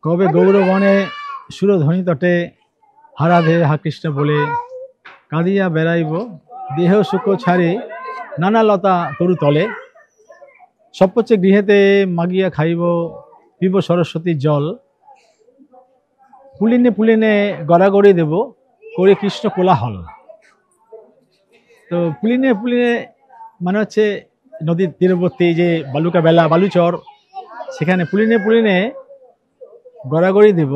কবে গৌরবনে সুরধ্বনি তটে হারাধে হা কৃষ্ণ বলে কাঁদিয়া বেড়াইব দেহ সুখ ছাড়ি নানা লতা তরু তলে সপচে গৃহেতে মাগিয়া খাইব পিব সরস্বতীর জল পুলিনে পুলিনে গড়াগড়ি দেব করে কৃষ্ণ কোলাহল। তো পুলিনে পুলিনে মানে হচ্ছে নদীর তীরবর্তী যে বালুকা বেলা বালুচর, সেখানে পুলিনে পুলিনে গড়াগড়ি দেব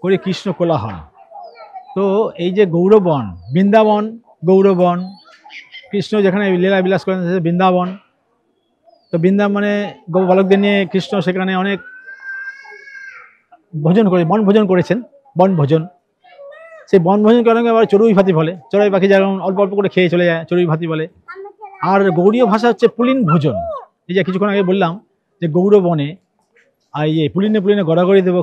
করে কৃষ্ণ কোলাহল। তো এই যে গৌরবন, বৃন্দাবন গৌরবন, কৃষ্ণ যেখানে লীলা বিলাস করেন বৃন্দাবন। তো বৃন্দাবনে বালকদের নিয়ে কৃষ্ণ সেখানে অনেক ভোজন করে বনভোজন করেছেন, বনভোজন। সেই বনভোজন করেন আবার চড়ুই ভাতি বলে, চড়ুই পাখি যেমন অল্প অল্প করে খেয়ে চলে যায় চড়ুই ভাতি বলে। আর গৌড়ীয় ভাষা হচ্ছে পুলিন ভোজন। এই যে কিছুক্ষণ আগে বললাম যে গৌরবনে আর ইয়ে পুলিনে পুলিনে গড়াগড়ি দেবো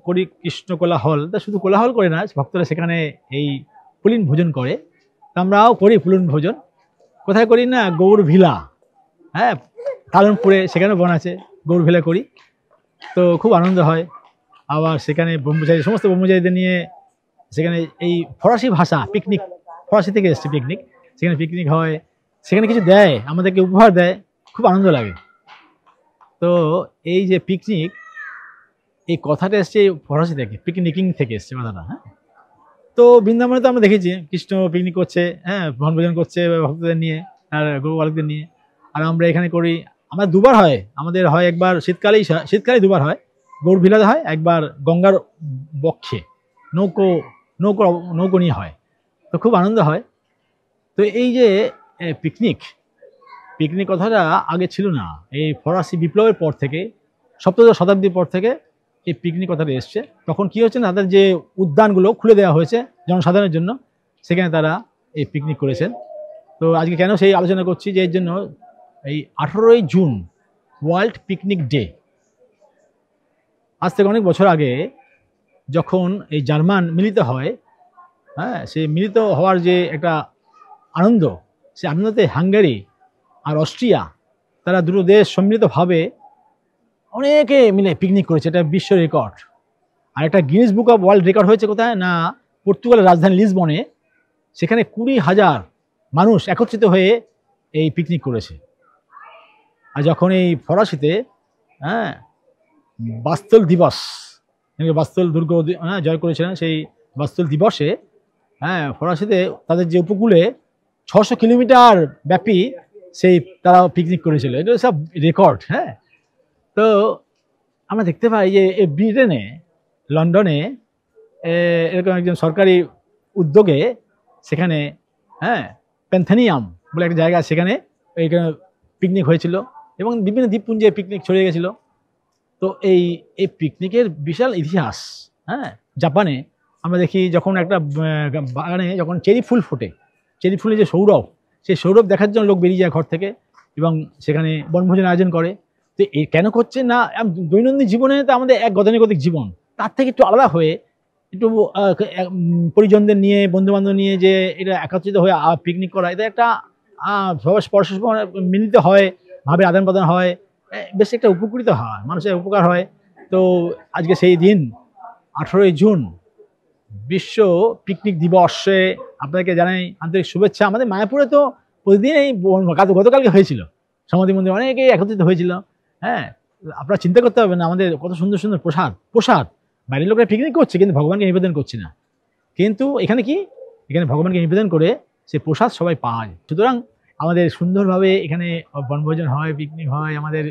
করি কৃষ্ণ কোলাহল। তা শুধু কোলাহল করে না, ভক্তরা সেখানে এই পুলিন ভোজন করে। আমরাও করি পুলিন ভোজন। কোথায় করি না, গৌড় ভিলা, হ্যাঁ কালনপুরে সেখানে বন আছে, গৌড় ভিলা করি। তো খুব আনন্দ হয়। আবার সেখানে ব্রহ্মচারী সমস্ত ব্রহ্মচারীদের নিয়ে সেখানে এই ফরাসি ভাষা পিকনিক, ফরাসি থেকে এসছে পিকনিক, সেখানে পিকনিক হয়, সেখানে কিছু দেয় আমাদেরকে, উপহার দেয়, খুব আনন্দ লাগে। তো এই যে পিকনিক, এই কথাটা এসছে ফরাসি থেকে, পিকনিকিং থেকে এসছে কথাটা। হ্যাঁ, তো বৃন্দাবনে তো আমরা দেখেছি কৃষ্ণ পিকনিক করছে, হ্যাঁ বনভোজন করছে ভক্তদের নিয়ে আর গরু বালকদের নিয়ে। আর আমরা এখানে করি, আমরা দুবার হয়, আমাদের হয় একবার শীতকালেই দুবার হয়, গৌড় ভিলাতে হয়, একবার গঙ্গার বক্ষে নৌকো নৌকো নৌকো নিয়ে হয়। তো খুব আনন্দ হয়। তো এই যে পিকনিক পিকনিক কথাটা আগে ছিল না, এই ফরাসি বিপ্লবের পর থেকে, সপ্তদশ শতাব্দীর পর থেকে এই পিকনিক কথাটা এসছে। তখন কি হচ্ছে না, তাদের যে উদ্যানগুলো খুলে দেওয়া হয়েছে জনসাধারণের জন্য, সেখানে তারা এই পিকনিক করেছেন। তো আজকে কেন সেই আলোচনা করছি, যে এর জন্য এই 18ই জুন ওয়ার্ল্ড পিকনিক ডে। আজ থেকে অনেক বছর আগে যখন এই জার্মান মিলিত হয়, হ্যাঁ সেই মিলিত হওয়ার যে একটা আনন্দ, সেই আনন্দতে হাঙ্গেরি আর অস্ট্রিয়া, তারা দুটো দেশ সম্মিলিতভাবে অনেকে মিলে পিকনিক করেছে। এটা বিশ্ব রেকর্ড। আর একটা Guinness book of world record হয়েছে কোথায় না, পর্তুগালের রাজধানী লিসবনে। সেখানে 20,000 মানুষ একত্রিত হয়ে এই পিকনিক করেছে। আর যখন এই ফরাসিতে, হ্যাঁ বাস্তল দিবস, বাস্তল দুর্গ জয় করেছিলেন, সেই বাস্তল দিবসে, হ্যাঁ ফরাসিতে তাদের যে উপকূলে 600 কিলোমিটার ব্যাপী সেই তারা পিকনিক করেছিল। এগুলো সব রেকর্ড। হ্যাঁ, তো আমরা দেখতে পাই যে ব্রিটেনে, লন্ডনে এরকম একজন সরকারি উদ্যোগে সেখানে, হ্যাঁ প্যান্থানিয়াম বলে একটা জায়গা, সেখানে এইখানে পিকনিক হয়েছিল এবং বিভিন্ন দ্বীপপুঞ্জে পিকনিক ছড়িয়ে গেছিল। তো এই পিকনিকের বিশাল ইতিহাস। হ্যাঁ, জাপানে আমরা দেখি যখন একটা বাগানে যখন চেরি ফুল ফোটে, চেরি ফুলের যে সৌরভ, সেই সৌরভ দেখার জন্য লোক বেরিয়ে যায় ঘর থেকে এবং সেখানে বনভোজন আয়োজন করে। তো এই কেন করছে না, দৈনন্দিন জীবনে তো আমাদের এক গতানুগতিক জীবন, তার থেকে একটু আলাদা হয়ে একটু পরিজনদের নিয়ে, বন্ধুবান্ধব নিয়ে যে এটা একত্রিত হয়ে পিকনিক করা, এটা একটা সবাই পরস্পর মিলিত হয়, ভাবে আদান প্রদান হয়, বেশ একটা উপকৃত হয়, মানুষের উপকার হয়। তো আজকে সেই দিন 18ই জুন বিশ্ব পিকনিক দিবসে আপনাকে জানাই আন্তরিক শুভেচ্ছা। আমাদের মায়াপুরে তো প্রতিদিন এই গতকালকে হয়েছিল, সমাধি মন্দিরে অনেকেই একত্রিত হয়েছিল। হ্যাঁ, আপনারা চিন্তা করতে হবে না, আমাদের কত সুন্দর সুন্দর প্রসাদ বাইরের লোকেরা পিকনিক করছে কিন্তু ভগবানকে নিবেদন করছে না। কিন্তু এখানে কি, এখানে ভগবানকে নিবেদন করে সেই প্রসাদ সবাই পায়। সুতরাং আমাদের সুন্দরভাবে এখানে বনভোজন হয়, পিকনিক হয়, আমাদের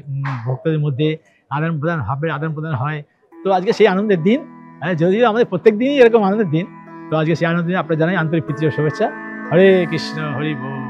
ভক্তদের মধ্যে আদান প্রদান, ভাবের আদান প্রদান হয়। তো আজকে সেই আনন্দের দিন, যদিও আমাদের প্রত্যেক দিনই এরকম আনন্দের দিন, তো আজকে সেই আনন্দের দিন আপনারা জানাই আন্তরিক প্রীতি ও শুভেচ্ছা। হরে কৃষ্ণ, হরি বল।